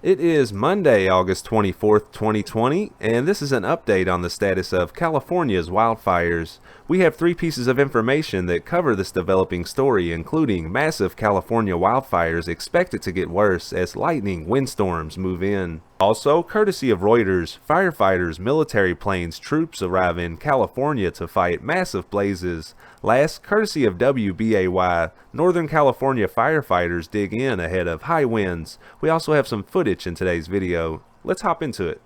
It is Monday, August 24th, 2020, and this is an update on the status of California's wildfires. We have three pieces of information that cover this developing story, including massive California wildfires expected to get worse as lightning windstorms move in. Also, courtesy of Reuters, firefighters, military planes, troops arrive in California to fight massive blazes. Last, courtesy of WBAY, Northern California firefighters dig in ahead of high winds. We also have some footage in today's video. Let's hop into it.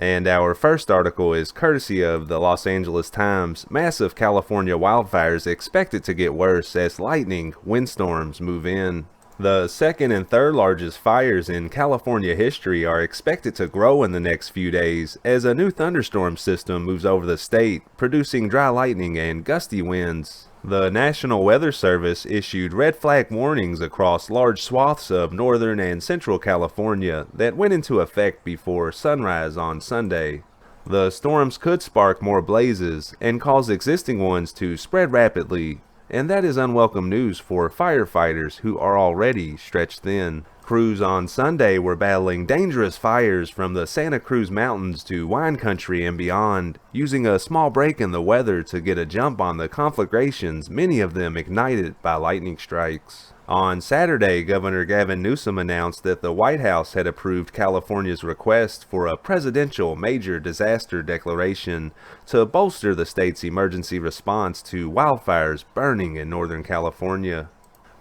And our first article is courtesy of the Los Angeles Times. Massive California wildfires expected to get worse as lightning windstorms move in. The second and third largest fires in California history are expected to grow in the next few days as a new thunderstorm system moves over the state, producing dry lightning and gusty winds. The National Weather Service issued red flag warnings across large swaths of northern and central California that went into effect before sunrise on Sunday. The storms could spark more blazes and cause existing ones to spread rapidly, and that is unwelcome news for firefighters who are already stretched thin. Crews on Sunday were battling dangerous fires from the Santa Cruz Mountains to wine country and beyond, using a small break in the weather to get a jump on the conflagrations, many of them ignited by lightning strikes. On Saturday, Governor Gavin Newsom announced that the White House had approved California's request for a presidential major disaster declaration to bolster the state's emergency response to wildfires burning in Northern California.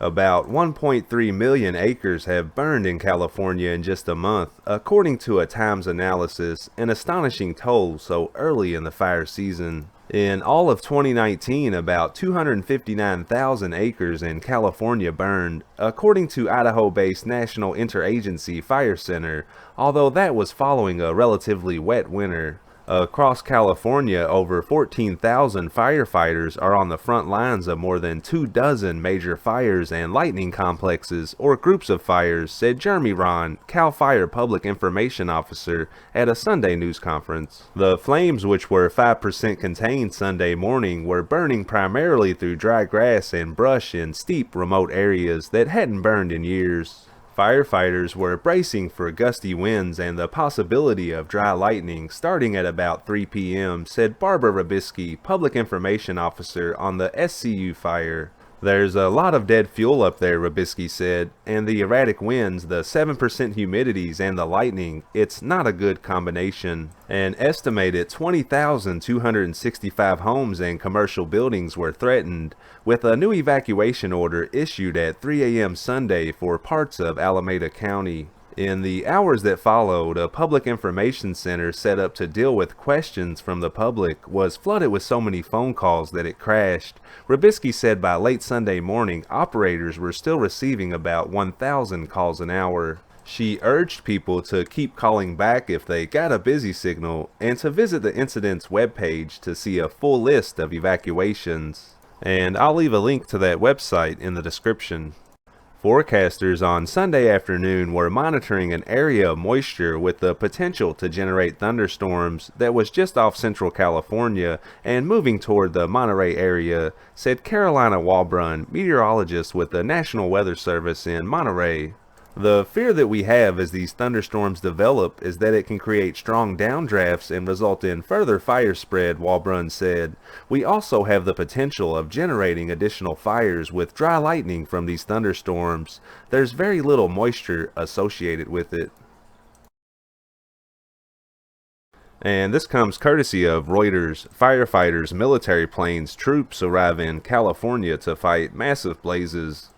About 1.3 million acres have burned in California in just a month, according to a Times analysis, an astonishing toll so early in the fire season. In all of 2019, about 259,000 acres in California burned, according to Idaho-based National Interagency Fire Center, although that was following a relatively wet winter. Across California, over 14,000 firefighters are on the front lines of more than 24 major fires and lightning complexes, or groups of fires, said Jeremy Ron, CAL FIRE Public Information Officer, at a Sunday news conference. The flames, which were 5% contained Sunday morning, were burning primarily through dry grass and brush in steep, remote areas that hadn't burned in years. Firefighters were bracing for gusty winds and the possibility of dry lightning starting at about 3 p.m., said Barbara Rabisky, Public Information Officer on the SCU fire. There's a lot of dead fuel up there, Rabisky said, and the erratic winds, the 7% humidities, and the lightning, it's not a good combination. An estimated 20,265 homes and commercial buildings were threatened, with a new evacuation order issued at 3 a.m. Sunday for parts of Alameda County. In the hours that followed, a public information center set up to deal with questions from the public was flooded with so many phone calls that it crashed. Rabisky said by late Sunday morning, operators were still receiving about 1,000 calls an hour. She urged people to keep calling back if they got a busy signal and to visit the incident's webpage to see a full list of evacuations. And I'll leave a link to that website in the description. Forecasters on Sunday afternoon were monitoring an area of moisture with the potential to generate thunderstorms that was just off central California and moving toward the Monterey area, said Carolina Walbrun, meteorologist with the National Weather Service in Monterey. The fear that we have as these thunderstorms develop is that it can create strong downdrafts and result in further fire spread, Walbrun said. We also have the potential of generating additional fires with dry lightning from these thunderstorms. There's very little moisture associated with it. And this comes courtesy of Reuters. Firefighters, military planes, troops arrive in California to fight massive blazes.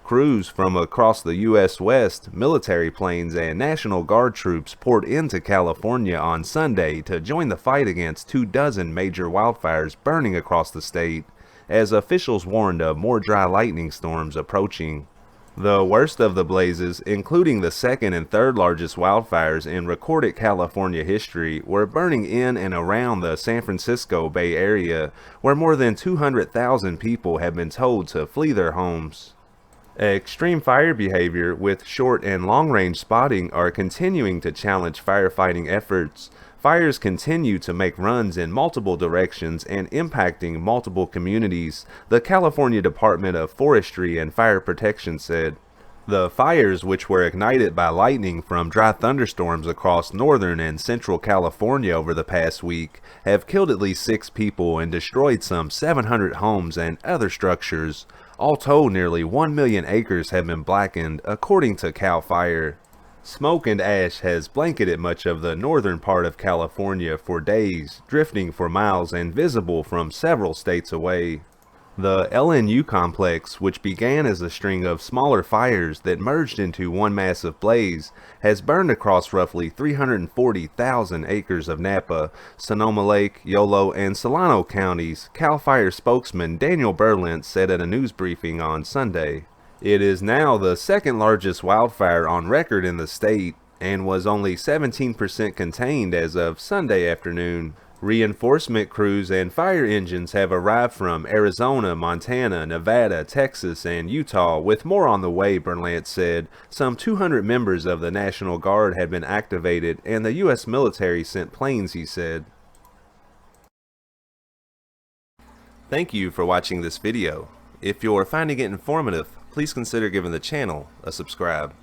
Crews from across the U.S. West, military planes, and National Guard troops poured into California on Sunday to join the fight against 24 major wildfires burning across the state, as officials warned of more dry lightning storms approaching. The worst of the blazes, including the second and third largest wildfires in recorded California history, were burning in and around the San Francisco Bay Area, where more than 200,000 people have been told to flee their homes. Extreme fire behavior with short and long-range spotting are continuing to challenge firefighting efforts. Fires continue to make runs in multiple directions and impacting multiple communities, the California Department of Forestry and Fire Protection said. The fires, which were ignited by lightning from dry thunderstorms across northern and central California over the past week, have killed at least 6 people and destroyed some 700 homes and other structures. All told, nearly 1 million acres have been blackened, according to CAL FIRE. Smoke and ash has blanketed much of the northern part of California for days, drifting for miles and visible from several states away. The LNU complex, which began as a string of smaller fires that merged into one massive blaze, has burned across roughly 340,000 acres of Napa, Sonoma Lake, Yolo, and Solano counties, CAL FIRE spokesman Daniel Berlin said at a news briefing on Sunday. It is now the second largest wildfire on record in the state and was only 17% contained as of Sunday afternoon. Reinforcement crews and fire engines have arrived from Arizona, Montana, Nevada, Texas, and Utah, with more on the way, Berlant said. Some 200 members of the National Guard have been activated, and the U.S. military sent planes, he said. Thank you for watching this video. If you're finding it informative, please consider giving the channel a subscribe.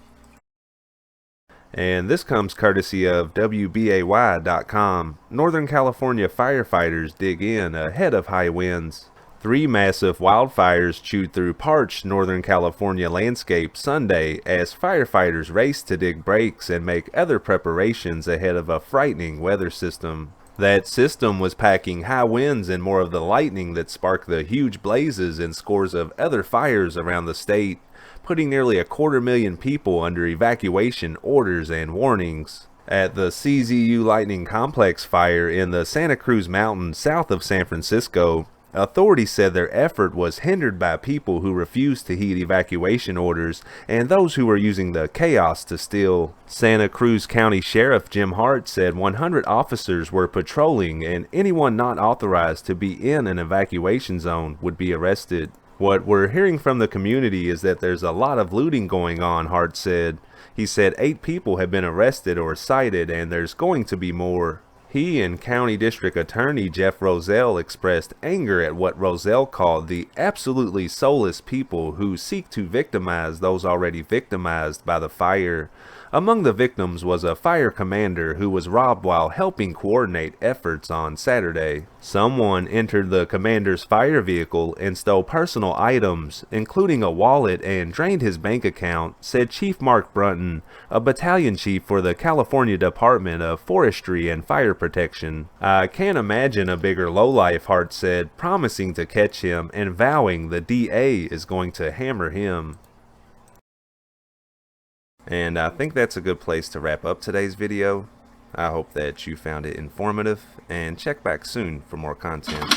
And this comes courtesy of WBAY.com. Northern California firefighters dig in ahead of high winds. 3 massive wildfires chewed through parched Northern California landscape Sunday as firefighters raced to dig breaks and make other preparations ahead of a frightening weather system. That system was packing high winds and more of the lightning that sparked the huge blazes and scores of other fires around the state, putting nearly 250,000 people under evacuation orders and warnings. At the CZU Lightning Complex fire in the Santa Cruz Mountains south of San Francisco, authorities said their effort was hindered by people who refused to heed evacuation orders and those who were using the chaos to steal. Santa Cruz County Sheriff Jim Hart said 100 officers were patrolling and anyone not authorized to be in an evacuation zone would be arrested. What we're hearing from the community is that there's a lot of looting going on, Hart said. He said 8 people have been arrested or cited and there's going to be more. He and County District Attorney Jeff Roselle expressed anger at what Roselle called the absolutely soulless people who seek to victimize those already victimized by the fire. Among the victims was a fire commander who was robbed while helping coordinate efforts on Saturday. Someone entered the commander's fire vehicle and stole personal items, including a wallet, and drained his bank account, said Chief Mark Brunton, a battalion chief for the California Department of Forestry and Fire Protection. I can't imagine a bigger lowlife, Hart said, promising to catch him and vowing the DA is going to hammer him. And I think that's a good place to wrap up today's video. I hope that you found it informative, and check back soon for more content.